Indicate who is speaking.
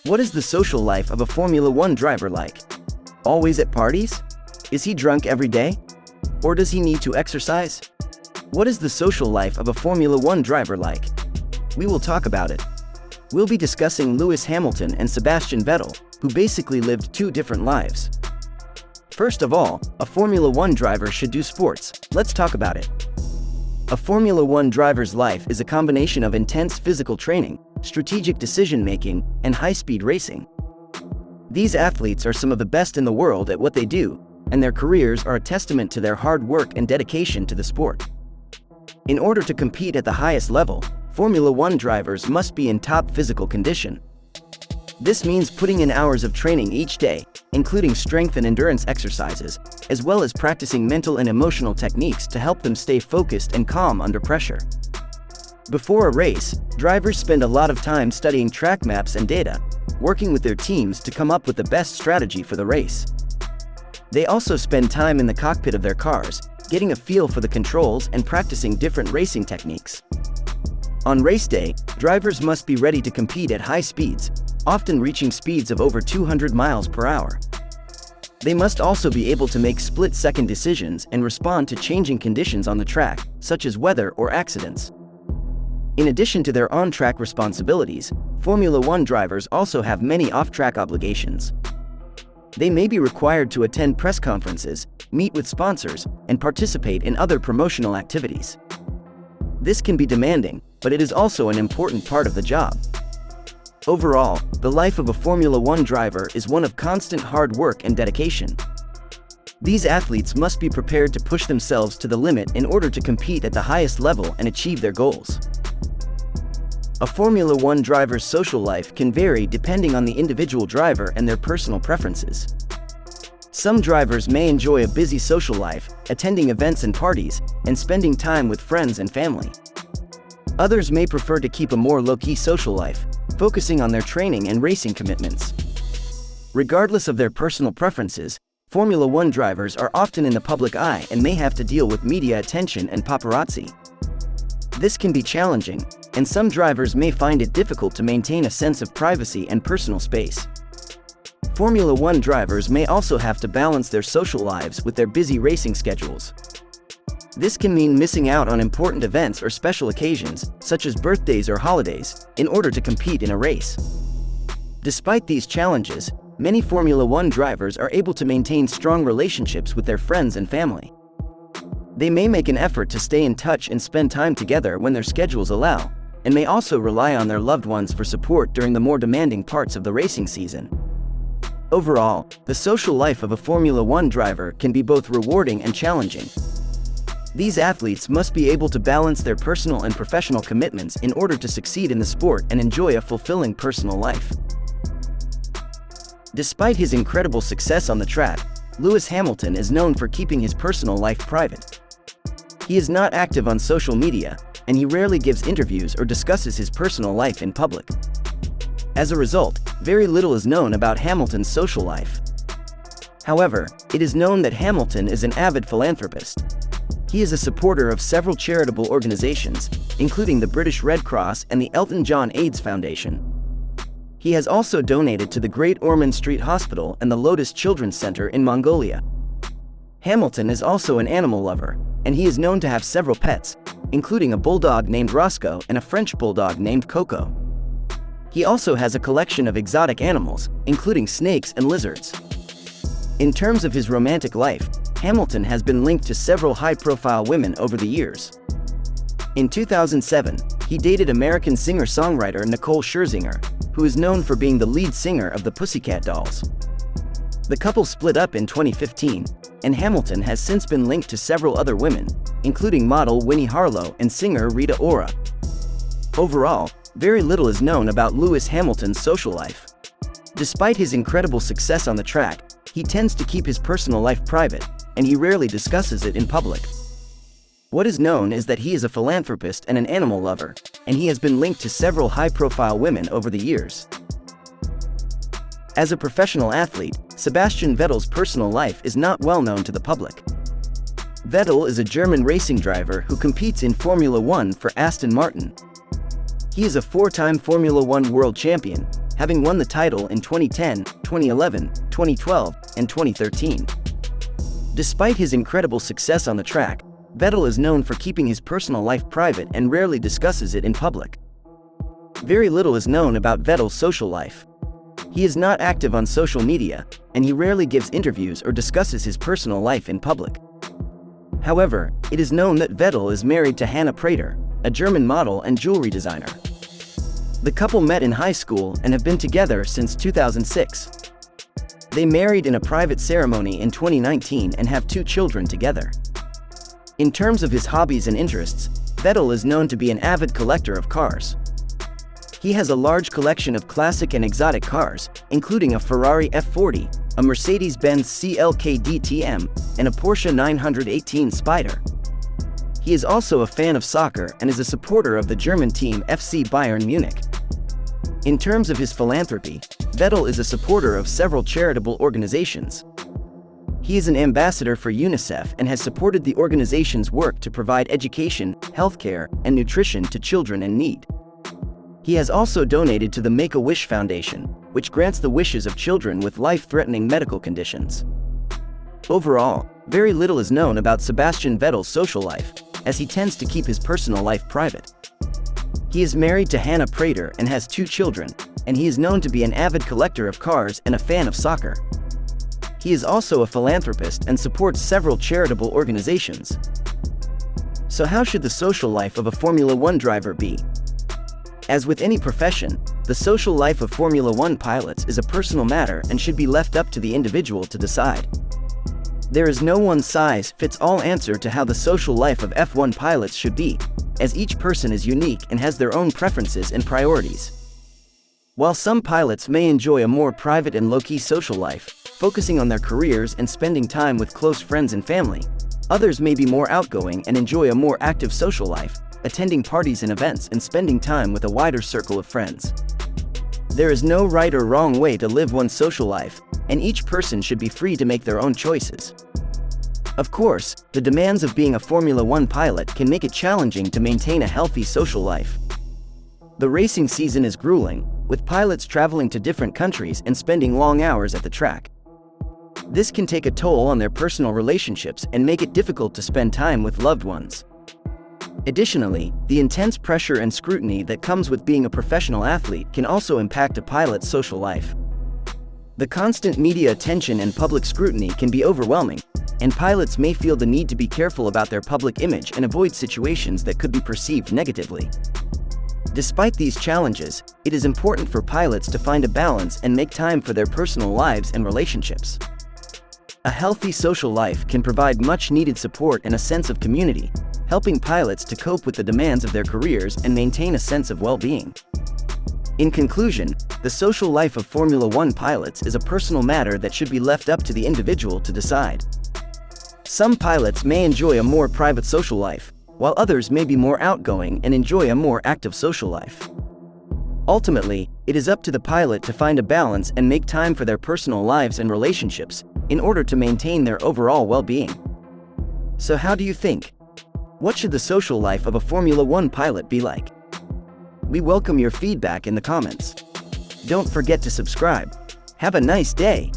Speaker 1: What is the social life of a Formula One driver like? Always at parties? Is he drunk every day? Or does he need to exercise? What is the social life of a Formula One driver like? We will talk about it. We'll be discussing Lewis Hamilton and Sebastian Vettel, who basically lived two different lives. First of all, a Formula One driver should do sports. Let's talk about it. A Formula One driver's life is a combination of intense physical training, strategic decision-making, and high-speed racing. These athletes are some of the best in the world at what they do, and their careers are a testament to their hard work and dedication to the sport. In order to compete at the highest level, Formula One drivers must be in top physical condition. This means putting in hours of training each day, including strength and endurance exercises, as well as practicing mental and emotional techniques to help them stay focused and calm under pressure. Before a race, drivers spend a lot of time studying track maps and data, working with their teams to come up with the best strategy for the race. They also spend time in the cockpit of their cars, getting a feel for the controls and practicing different racing techniques. On race day, drivers must be ready to compete at high speeds, often reaching speeds of over 200 miles per hour. They must also be able to make split-second decisions and respond to changing conditions on the track, such as weather or accidents. In addition to their on-track responsibilities, Formula One drivers also have many off-track obligations. They may be required to attend press conferences, meet with sponsors, and participate in other promotional activities. This can be demanding, but it is also an important part of the job. Overall, the life of a Formula One driver is one of constant hard work and dedication. These athletes must be prepared to push themselves to the limit in order to compete at the highest level and achieve their goals. A Formula One driver's social life can vary depending on the individual driver and their personal preferences. Some drivers may enjoy a busy social life, attending events and parties, and spending time with friends and family. Others may prefer to keep a more low-key social life, focusing on their training and racing commitments. Regardless of their personal preferences, Formula One drivers are often in the public eye and may have to deal with media attention and paparazzi. This can be challenging, and some drivers may find it difficult to maintain a sense of privacy and personal space. Formula One drivers may also have to balance their social lives with their busy racing schedules. This can mean missing out on important events or special occasions, such as birthdays or holidays, in order to compete in a race. Despite these challenges, many Formula One drivers are able to maintain strong relationships with their friends and family. They may make an effort to stay in touch and spend time together when their schedules allow, and may also rely on their loved ones for support during the more demanding parts of the racing season. Overall, the social life of a Formula One driver can be both rewarding and challenging. These athletes must be able to balance their personal and professional commitments in order to succeed in the sport and enjoy a fulfilling personal life. Despite his incredible success on the track, Lewis Hamilton is known for keeping his personal life private. He is not active on social media, and he rarely gives interviews or discusses his personal life in public. As a result, very little is known about Hamilton's social life. However, it is known that Hamilton is an avid philanthropist. He is a supporter of several charitable organizations, including the British Red Cross and the Elton John AIDS Foundation. He has also donated to the Great Ormond Street Hospital and the Lotus Children's Center in Mongolia. Hamilton is also an animal lover, and he is known to have several pets, including a bulldog named Roscoe and a French bulldog named Coco. He also has a collection of exotic animals, including snakes and lizards. In terms of his romantic life, Hamilton has been linked to several high-profile women over the years. In 2007, he dated American singer-songwriter Nicole Scherzinger, who is known for being the lead singer of the Pussycat Dolls. The couple split up in 2015, and Hamilton has since been linked to several other women, including model Winnie Harlow and singer Rita Ora. Overall, very little is known about Lewis Hamilton's social life. Despite his incredible success on the track, he tends to keep his personal life private, and he rarely discusses it in public. What is known is that he is a philanthropist and an animal lover, and he has been linked to several high-profile women over the years. As a professional athlete, Sebastian Vettel's personal life is not well known to the public. Vettel is a German racing driver who competes in Formula One for Aston Martin. He is a four-time Formula One world champion, having won the title in 2010, 2011, 2012, and 2013. Despite his incredible success on the track, Vettel is known for keeping his personal life private and rarely discusses it in public. Very little is known about Vettel's social life. He is not active on social media, and he rarely gives interviews or discusses his personal life in public. However, it is known that Vettel is married to Hannah Prater, a German model and jewelry designer. The couple met in high school and have been together since 2006. They married in a private ceremony in 2019 and have 2 children together. In terms of his hobbies and interests, Vettel is known to be an avid collector of cars. He has a large collection of classic and exotic cars, including a Ferrari F40, a Mercedes-Benz CLK DTM, and a Porsche 918 Spider. He is also a fan of soccer and is a supporter of the German team FC Bayern Munich. In terms of his philanthropy, Vettel is a supporter of several charitable organizations. He is an ambassador for UNICEF and has supported the organization's work to provide education, healthcare, and nutrition to children in need. He has also donated to the Make-A-Wish Foundation, which grants the wishes of children with life-threatening medical conditions. Overall, very little is known about Sebastian Vettel's social life, as he tends to keep his personal life private. He is married to Hannah Prater and has 2 children, and he is known to be an avid collector of cars and a fan of soccer. He is also a philanthropist and supports several charitable organizations. So how should the social life of a Formula One driver be? As with any profession, the social life of Formula One pilots is a personal matter and should be left up to the individual to decide. There is no one-size-fits-all answer to how the social life of F1 pilots should be, as each person is unique and has their own preferences and priorities. While some pilots may enjoy a more private and low-key social life, focusing on their careers and spending time with close friends and family, others may be more outgoing and enjoy a more active social life, attending parties and events and spending time with a wider circle of friends. There is no right or wrong way to live one's social life, and each person should be free to make their own choices. Of course, the demands of being a Formula One pilot can make it challenging to maintain a healthy social life. The racing season is grueling, with pilots traveling to different countries and spending long hours at the track. This can take a toll on their personal relationships and make it difficult to spend time with loved ones. Additionally, the intense pressure and scrutiny that comes with being a professional athlete can also impact a pilot's social life. The constant media attention and public scrutiny can be overwhelming, and pilots may feel the need to be careful about their public image and avoid situations that could be perceived negatively. Despite these challenges, it is important for pilots to find a balance and make time for their personal lives and relationships. A healthy social life can provide much-needed support and a sense of community, helping pilots to cope with the demands of their careers and maintain a sense of well-being. In conclusion, the social life of Formula One pilots is a personal matter that should be left up to the individual to decide. Some pilots may enjoy a more private social life, while others may be more outgoing and enjoy a more active social life. Ultimately, it is up to the pilot to find a balance and make time for their personal lives and relationships in order to maintain their overall well-being. So how do you think? What should the social life of a Formula One pilot be like? We welcome your feedback in the comments. Don't forget to subscribe. Have a nice day.